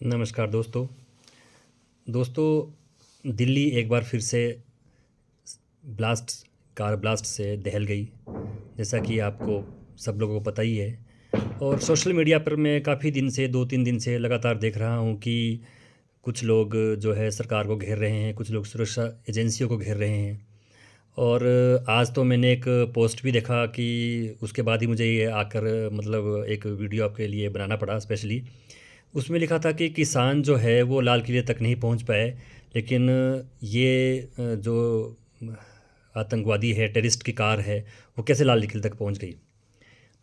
नमस्कार दोस्तों। दिल्ली एक बार फिर से ब्लास्ट कार ब्लास्ट से दहल गई, जैसा कि आपको सब लोगों को पता ही है। और सोशल मीडिया पर मैं काफ़ी दिन से 2-3 दिन से लगातार देख रहा हूँ कि कुछ लोग जो है सरकार को घेर रहे हैं, कुछ लोग सुरक्षा एजेंसियों को घेर रहे हैं। और आज तो मैंने एक पोस्ट भी देखा कि उसके बाद ही मुझे ये आकर मतलब एक वीडियो आपके लिए बनाना पड़ा स्पेशली। उसमें लिखा था कि किसान जो है वो लाल किले तक नहीं पहुंच पाए, लेकिन ये जो आतंकवादी है, टेररिस्ट की कार है, वो कैसे लाल किले तक पहुंच गई।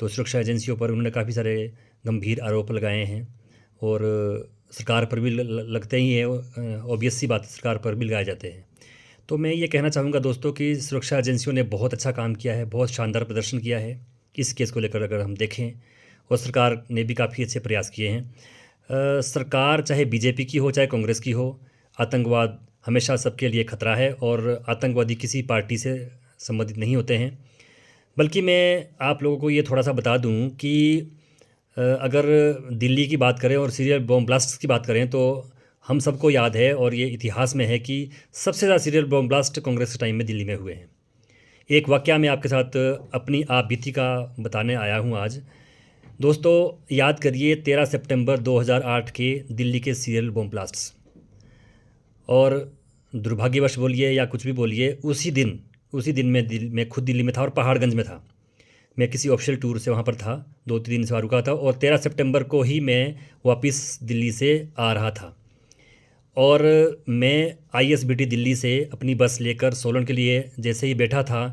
तो सुरक्षा एजेंसियों पर उन्होंने काफ़ी सारे गंभीर आरोप लगाए हैं। और सरकार पर भी लगते ही है, ऑब्वियस सी बात है, सरकार पर भी लगाए जाते हैं। तो मैं ये कहना चाहूँगा दोस्तों कि सुरक्षा एजेंसियों ने बहुत अच्छा काम किया है, बहुत शानदार प्रदर्शन किया है इस केस को लेकर अगर हम देखें। और सरकार ने भी काफ़ी अच्छे प्रयास किए हैं। सरकार चाहे बीजेपी की हो चाहे कांग्रेस की हो, आतंकवाद हमेशा सबके लिए खतरा है और आतंकवादी किसी पार्टी से संबंधित नहीं होते हैं। बल्कि मैं आप लोगों को ये थोड़ा सा बता दूं कि अगर दिल्ली की बात करें और सीरियल बॉम्ब ब्लास्ट की बात करें तो हम सबको याद है और ये इतिहास में है कि सबसे ज़्यादा सीरियल बॉम्ब ब्लास्ट कांग्रेस के टाइम में दिल्ली में हुए हैं। एक वाकया मैं आपके साथ अपनी आप बीती का बताने आया हूँ आज। दोस्तों, याद करिए 13 सितंबर 2008 के दिल्ली के सीरियल बॉम्ब ब्लास्ट्स। और दुर्भाग्यवश बोलिए या कुछ भी बोलिए, उसी दिन मैं खुद दिल्ली में था और पहाड़गंज में था। मैं किसी ऑफिशियल टूर से वहाँ पर था, 2-3 दिन से वहाँ रुका था और 13 सितंबर को ही मैं वापस दिल्ली से आ रहा था। और मैं आईएसबीटी दिल्ली से अपनी बस लेकर सोलन के लिए जैसे ही बैठा था,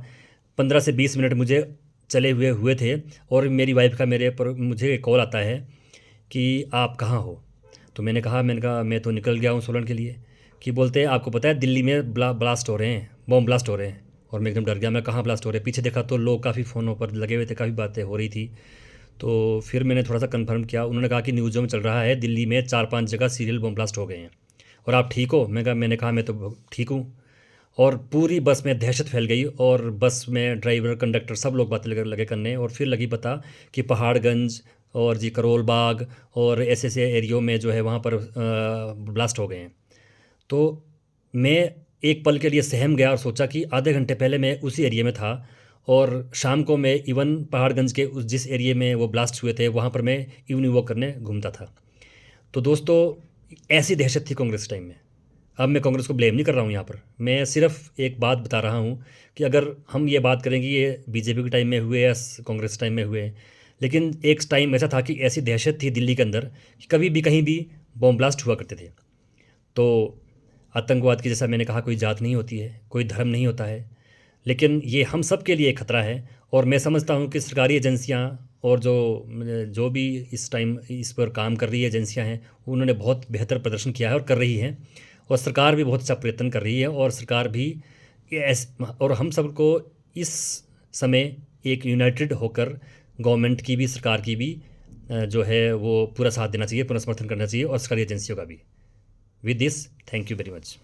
15 से 20 मिनट मुझे चले हुए थे और मेरी वाइफ का मेरे पर मुझे कॉल आता है कि आप कहाँ हो। तो मैंने कहा मैं तो निकल गया हूँ सोलन के लिए। कि बोलते हैं आपको पता है दिल्ली में ब्लास्ट हो रहे हैं, बॉम्ब ब्लास्ट हो रहे हैं। और मैं एकदम डर गया, मैं कहाँ ब्लास्ट हो रहे हैं। पीछे देखा तो लोग काफ़ी फ़ोनों पर लगे हुए थे, काफ़ी बातें हो रही थी। तो फिर मैंने थोड़ा सा कंफर्म किया, उन्होंने कहा कि न्यूज़ों में चल रहा है दिल्ली में 4-5 जगह सीरियल बॉम्ब ब्लास्ट हो गए हैं और आप ठीक हो। मैंने कहा मैं तो ठीक हूँ। और पूरी बस में दहशत फैल गई और बस में ड्राइवर कंडक्टर सब लोग बातें लगे करने। और फिर लगी पता कि पहाड़गंज और जी करोल बाग और ऐसे एरियो में जो है वहाँ पर ब्लास्ट हो गए हैं। तो मैं एक पल के लिए सहम गया और सोचा कि आधे घंटे पहले मैं उसी एरिया में था और शाम को मैं इवन पहाड़गंज के उस जिस एरिया में वो ब्लास्ट हुए थे वहाँ पर मैं इवनिंग वॉक करने घूमता था। तो दोस्तों, ऐसी दहशत थी कांग्रेस टाइम में। अब मैं कांग्रेस को ब्लेम नहीं कर रहा हूँ यहाँ पर, मैं सिर्फ एक बात बता रहा हूँ कि अगर हम ये बात करें कि ये बीजेपी के टाइम में हुए या कांग्रेस टाइम में हुए, लेकिन एक टाइम ऐसा था कि ऐसी दहशत थी दिल्ली के अंदर कि कभी भी कहीं भी बॉम्ब ब्लास्ट हुआ करते थे। तो आतंकवाद की, जैसा मैंने कहा, कोई जात नहीं होती है, कोई धर्म नहीं होता है, लेकिन ये हम सब के लिए खतरा है। और मैं समझता हूँ कि सरकारी एजेंसियाँ और जो जो भी इस टाइम इस पर काम कर रही है एजेंसियाँ हैं, उन्होंने बहुत बेहतर प्रदर्शन किया है और कर रही हैं। और सरकार भी बहुत अच्छा प्रयत्न कर रही है और सरकार भी और हम सबको इस समय एक यूनाइटेड होकर गवर्नमेंट की भी, सरकार की भी जो है वो पूरा साथ देना चाहिए, पूरा समर्थन करना चाहिए और सरकारी एजेंसियों का भी। With this, thank you very much.